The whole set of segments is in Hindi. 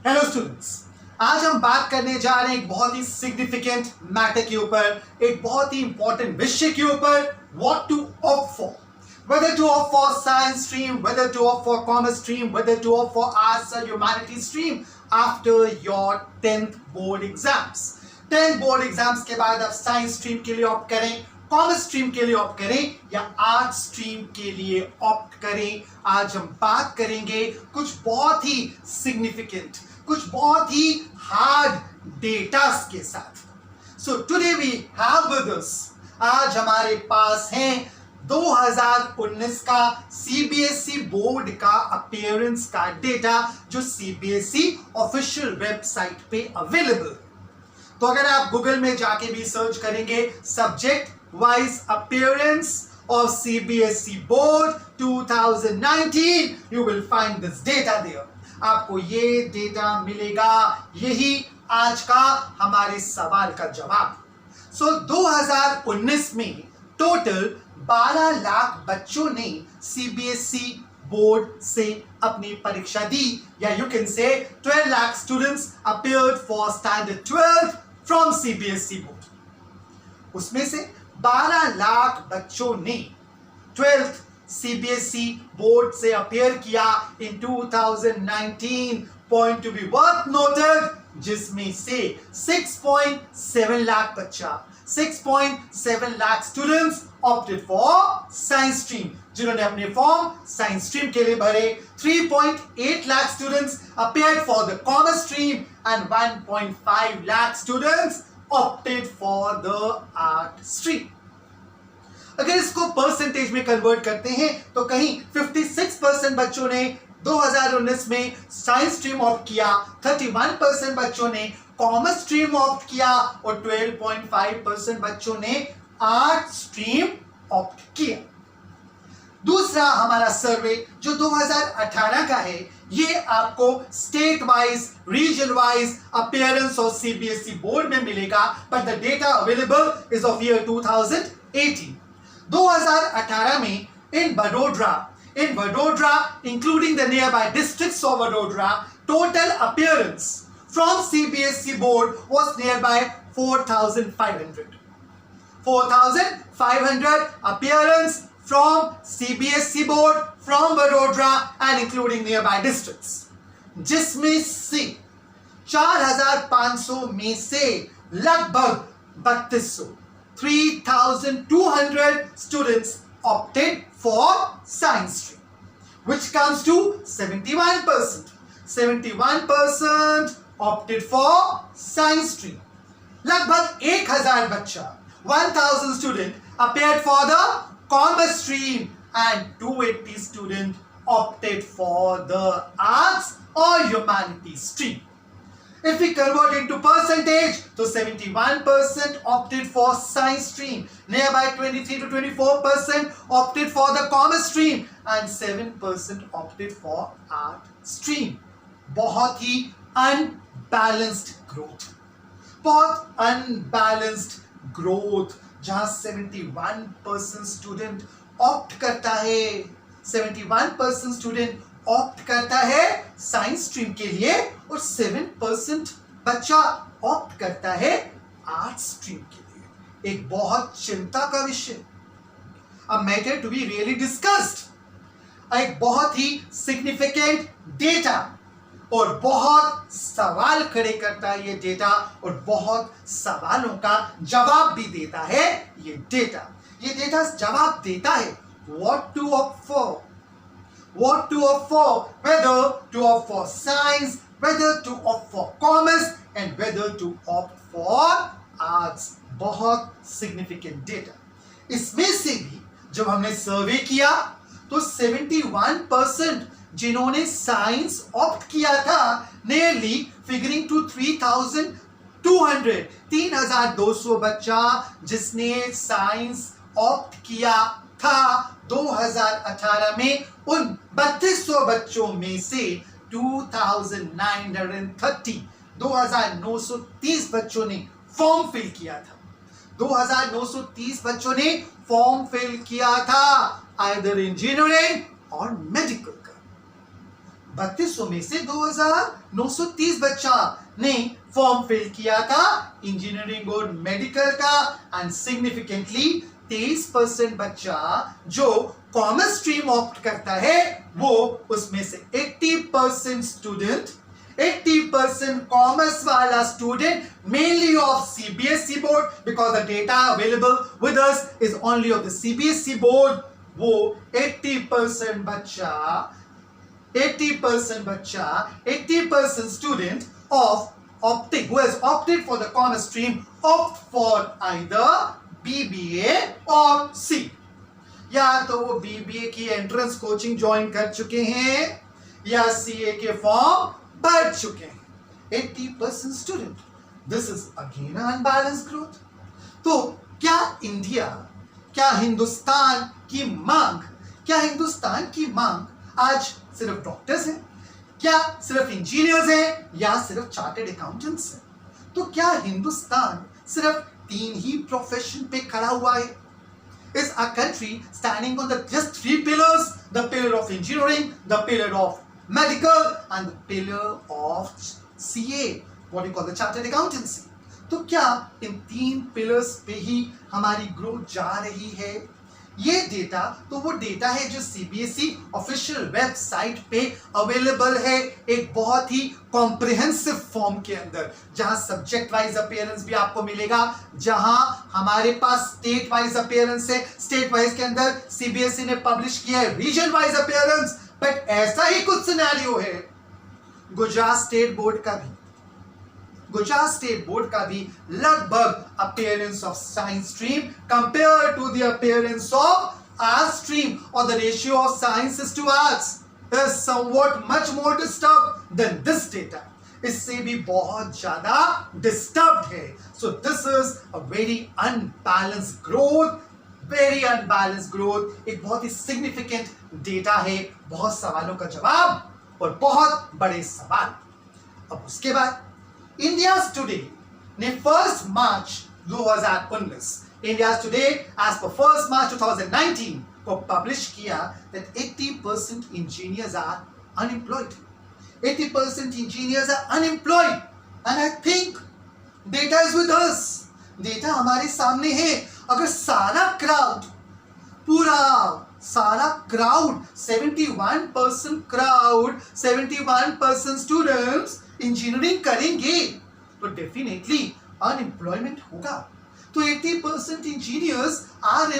हेलो स्टूडेंट्स, आज हम बात करने जा रहे हैं एक बहुत ही सिग्निफिकेंट मैटर के ऊपर, एक बहुत ही इंपॉर्टेंट विषय के ऊपर, what to opt for, whether to opt for science stream, whether to opt for commerce stream, whether to opt for arts or humanities stream after your 10th board exams. 10th board exams के बाद आप साइंस स्ट्रीम के लिए ऑप्ट करें, कॉमर्स स्ट्रीम के लिए ऑप्ट करें या आर्ट स्ट्रीम के लिए ऑप्ट करें। आज हम बात करेंगे कुछ बहुत ही सिग्निफिकेंट, कुछ बहुत ही हार्ड डेटास के साथ। So today we have with us, आज हमारे पास हैं 2019 का सीबीएसई बोर्ड का अपीयरेंस का डेटा, जो सीबीएसई ऑफिशियल वेबसाइट पे अवेलेबल। तो अगर आप गूगल में जाके भी सर्च करेंगे subject wise appearance of CBSE board 2019, you will find this data there. आपको ये डेटा मिलेगा, यही आज का हमारे सवाल का जवाब। सो 2019 में टोटल 12 लाख बच्चों ने सीबीएसई बोर्ड से अपनी परीक्षा दी, या you can say 12 lakh students appeared for standard 12 from CBSE board. उसमें से 12 लाख बच्चों ने 12th सीबीएसई बोर्ड से अपीयर किया इन 2019, point to be worth noted, जिसमें से 6.7 लाख बच्चा, 6.7 lakh students opted for science stream, जिन्होंने अपने फॉर्म साइंस स्ट्रीम के लिए भरे। 3.8 lakh students appeared for the commerce stream and 1.5 lakh students opted for the art stream. अगर इसको परसेंटेज में कन्वर्ट करते हैं तो कहीं 56% बच्चों ने 2019 में साइंस स्ट्रीम ऑप्ट किया, 31% बच्चों ने कॉमर्स स्ट्रीम ऑप्ट किया और 12.5% बच्चों ने आर्ट स्ट्रीम ऑप्ट किया। दूसरा हमारा सर्वे जो 2018 का है, ये आपको state wise, region wise appearance of CBSE board में मिलेगा, but the data available is of year 2018। 2018 में इन Vadodara, including the nearby districts of Vadodara, total appearance from CBSE board was nearby 4,500. 4,500 appearance from CBSE board from Vadodara and including nearby districts, जिसमें से 4,500 में से लगभग 3,200 3,200 students opted for science stream, which comes to 71%. 71% opted for science stream. लगभग 1,000 बच्चा, 1,000 student appeared for the commerce stream and 280 student opted for the arts or humanities stream. If we convert into percentage, so 71% opted for science stream, nearby 23 to 24% opted for the commerce stream and 7% opted for art stream. बहुत ही unbalanced growth, बहुत unbalanced growth, जहाँ 71% student opt करता है, 71% student ऑप्ट करता है साइंस स्ट्रीम के लिए और 7% बच्चा ऑप्ट करता है आर्ट स्ट्रीम के लिए। एक बहुत चिंता का विषय, a matter to be really discussed, एक बहुत ही सिग्निफिकेंट डेटा और बहुत सवाल खड़े करता है ये डेटा, और बहुत सवालों का जवाब भी देता है ये डेटा। ये डेटा जवाब देता है what to opt for, what to opt for, whether to opt for science, whether to opt for commerce and whether to opt for arts। बहुत significant data। इसमें से भी जब हमने सर्वे किया तो 71% जिन्होंने साइंस ऑप्ट किया था, nearly figuring to 3,200, 3,200 बच्चा जिसने साइंस ऑप्ट किया था 2018 में, उन 3,200 बच्चों में से 2,930 बच्चों ने फॉर्म फिल किया था। 2,930 बच्चों ने फॉर्म फिल किया था आइदर इंजीनियरिंग और मेडिकल का। 3200 में से 2930 बच्चा ने फॉर्म फिल किया था इंजीनियरिंग और मेडिकल का, एंड सिग्निफिकेंटली 23% बच्चा जो कॉमर्स स्ट्रीम ऑप्ट करता है, वो उसमें से 80% स्टूडेंट, 80% कॉमर्स वाला student, mainly of CBSE board, because the data available with us is only of the CBSE board, वो 80% बच्चा, 80% student of opting who has opted for the commerce stream opt for either BBA or C. या तो वो BBA की एंट्रेंस कोचिंग ज्वाइन कर चुके हैं या CA के फॉर्म भर चुके हैं. 80% student. This is again unbalance growth. तो क्या इंडिया, क्या हिंदुस्तान की मांग आज सिर्फ डॉक्टर्स हैं, क्या सिर्फ इंजीनियर्स हैं, या सिर्फ चार्टर्ड अकाउंटेंट्स हैं? तो क्या हिंदुस्तान सिर्फ 3 ही प्रोफेशन पे खड़ा हुआ है? Is our country standing on the just 3 pillars? The pillar of engineering, the pillar of medical, and the pillar of CA, what you call the chartered accountancy. तो क्या इन 3 पिलर्स पे ही हमारी ग्रोथ जा रही है? ये डेटा तो वो डेटा है जो सीबीएसई ऑफिशियल वेबसाइट पे अवेलेबल है, एक बहुत ही कॉम्प्रिहेंसिव फॉर्म के अंदर, जहां सब्जेक्ट वाइज अपीयरेंस भी आपको मिलेगा, जहां हमारे पास स्टेट वाइज अपीयरेंस है, स्टेट वाइज के अंदर सीबीएसई ने पब्लिश किया है रीजन वाइज अपीयरेंस. बट ऐसा ही कुछ सिनेरियो है गुजरात स्टेट बोर्ड का भी लगभग appearance of science stream compare to the appearance of arts stream, और the ratio of sciences to arts is somewhat much more disturbed than this data. इससे भी बहुत ज्यादा डिस्टर्ब्ड है. So this is a very unbalanced growth, एक बहुत ही सिग्निफिकेंट डेटा है, बहुत सवालों का जवाब और बहुत बड़े सवाल. अब उसके बाद India's Today ने 1 मार्च 2019, India's Today as per 1 March 2019 को पब्लिश किया that 80% engineers are unemployed. 80% engineers are unemployed, and I think data is with us. Data हमारे सामने है. अगर सारा क्राउड 71% स्टूडेंट्स इंजीनियरिंग करेंगे तो डेफिनेटली अनएम्प्लॉयमेंट होगा. तो 80% engineers are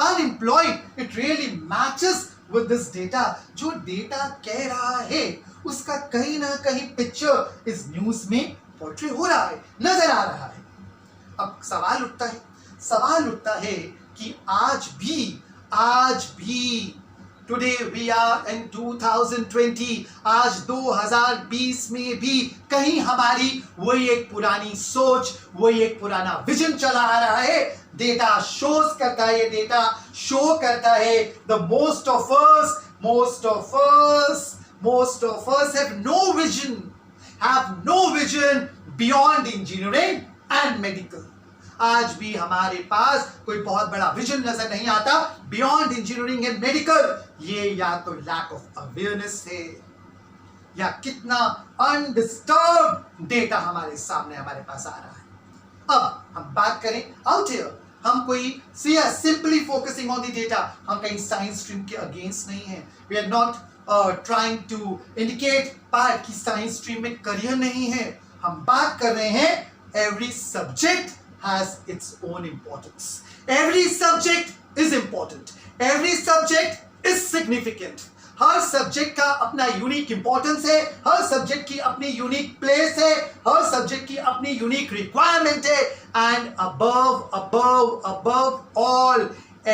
unemployed. It really matches with this data. जो डेटा कह रहा है उसका कहीं ना कहीं पिक्चर इस न्यूज में पोर्ट्रे हो रहा है, नजर आ रहा है. अब सवाल उठता है कि आज भी टुडे वी आर इन 2020, आज 2020 में भी कहीं हमारी वही एक पुरानी सोच, वही एक पुराना विजन चला आ रहा है. डेटा शो करता है the most of us have no vision beyond engineering and medical. आज भी हमारे पास कोई बहुत बड़ा विजन नजर नहीं आता बियॉन्ड इंजीनियरिंग एंड मेडिकल. ये या तो लैक ऑफ अवेयरनेस है, या कितना अनडिस्टर्ब्ड डेटा हमारे पास आ रहा है. अब हम बात करें आउट हियर, हम कोई simply focusing on the data, हम कहीं साइंस स्ट्रीम के अगेंस्ट नहीं है. We are not trying to indicate part की साइंस स्ट्रीम में करियर नहीं है. हम बात कर रहे हैं every subject has its own importance. Every subject is important. Every subject is significant. Her subject का अपना यूनिक इंपॉर्टेंस है, हर सब्जेक्ट की अपनी यूनिक प्लेस है, हर सब्जेक्ट की अपनी यूनिक रिक्वायरमेंट है. And above all,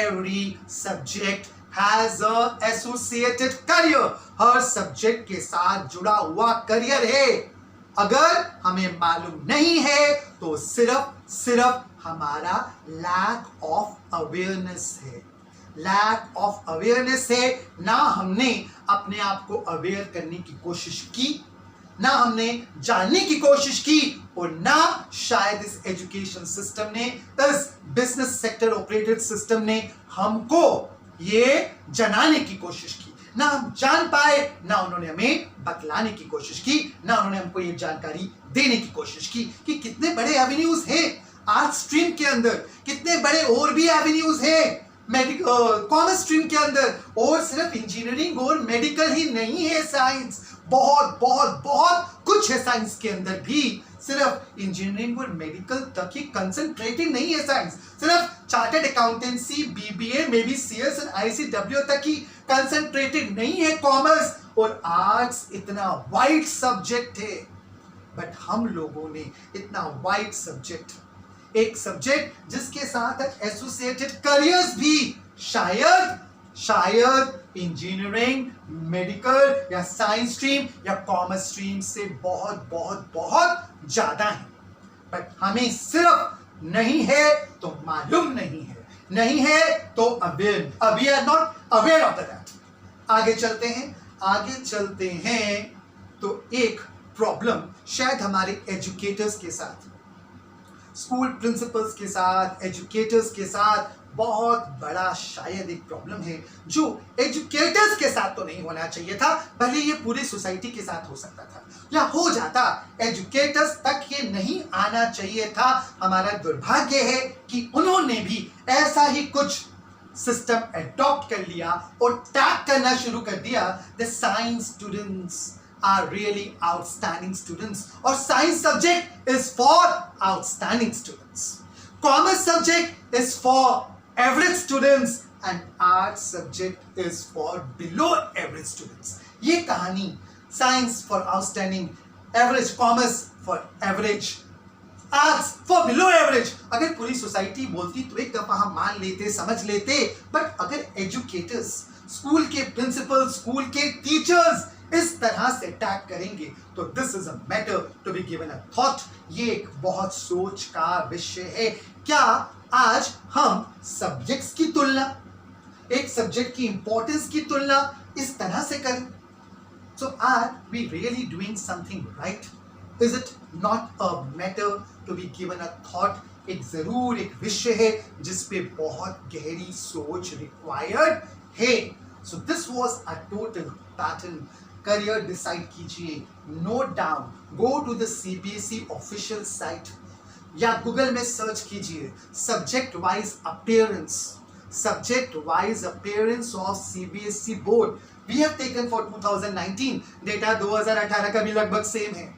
every subject has a associated career. Her subject के साथ जुड़ा हुआ करियर है. अगर हमें मालूम नहीं है तो सिर्फ हमारा लैक ऑफ अवेयरनेस है. ना हमने अपने आप को अवेयर करने की कोशिश की, ना हमने जानने की कोशिश की, और ना शायद इस एजुकेशन सिस्टम ने, इस बिजनेस सेक्टर ऑपरेटेड सिस्टम ने हमको ये जनाने की कोशिश की. ना हम जान पाए, ना उन्होंने हमें बतलाने की कोशिश की, ना उन्होंने हमको ये जानकारी देने की कोशिश की कि कितने बड़े एवेन्यूज हैं आर्ट स्ट्रीम के अंदर, कितने बड़े और भी एवेन्यूज हैं मेडिकल कॉमर्स स्ट्रीम के अंदर, और सिर्फ इंजीनियरिंग और मेडिकल ही नहीं है साइंस, बहुत बहुत बहुत कुछ है साइंस के अंदर भी। सिर्फ इंजीनियरिंग और मेडिकल तक ही कंसंट्रेटेड नहीं है साइंस, सिर्फ chartered accountancy, BBA, may be CS and ICW तक ही कंसंट्रेटेड नहीं है कॉमर्स और आर्ट्स। इतना वाइड सब्जेक्ट है, बट हम लोगों ने इतना वाइड सब्जेक्ट, एक सब्जेक्ट जिसके साथ एसोसिएटेड करियर्स भी शायद इंजीनियरिंग, मेडिकल या साइंस स्ट्रीम या कॉमर्स स्ट्रीम से बहुत बहुत बहुत ज्यादा है। बट हमें सिर्फ नहीं है तो मालूम नहीं है, नहीं है तो aware not aware of that. आगे चलते हैं तो एक प्रॉब्लम शायद हमारे एजुकेटर्स के साथ, स्कूल प्रिंसिपल्स के साथ, एजुकेटर्स के साथ बहुत बड़ा शायद एक प्रॉब्लम है जो एजुकेटर्स के साथ तो नहीं होना चाहिए था, भले ये पूरी सोसाइटी के साथ हो सकता था या हो जाता, एजुकेटर्स तक ये नहीं आना चाहिए था। हमारा दुर्भाग्य है कि उन्होंने भी ऐसा ही कुछ सिस्टम एडॉप्ट कर लिया और टैग करना शुरू कर दिया, the science students are really outstanding students, or science subject is for outstanding students, commerce subject is for average students and arts subject is for below average students। ये कहानी science for outstanding, average commerce for average, arts for below average, अगर पूरी सोसाइटी बोलती तो एक दफा हम मान लेते, समझ लेते, बट अगर एजुकेटर्स, स्कूल के प्रिंसिपल, स्कूल के टीचर्स इस तरह से टैग करेंगे तो this is a matter to be given a thought. ये एक बहुत सोच का विषय है। क्या आज हम सब्जेक्ट्स की तुलना, एक सब्जेक्ट की इंपॉर्टेंस की तुलना इस तरह से करें? So are we really doing something right? Is it not a matter to be given a thought? एक जरूर एक विषय है जिस पे बहुत गहरी सोच रिक्वायर्ड है। So this was a total pattern. Career decide कीजिए, note down, go to the CBSE official site या गूगल में सर्च कीजिए subject wise appearance of CBSE board. We have taken for 2019 data, 2018 का भी लगभग सेम है।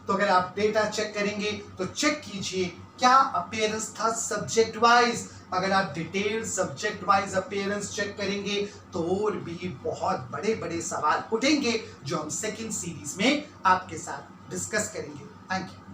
तो अगर आप डेटा चेक करेंगे तो चेक कीजिए क्या अपीयरेंस था सब्जेक्ट वाइज। अगर आप detail subject wise appearance check करेंगे तो और भी बहुत बड़े बड़े सवाल उठेंगे जो हम सेकंड सीरीज में आपके साथ डिस्कस करेंगे। Thank you.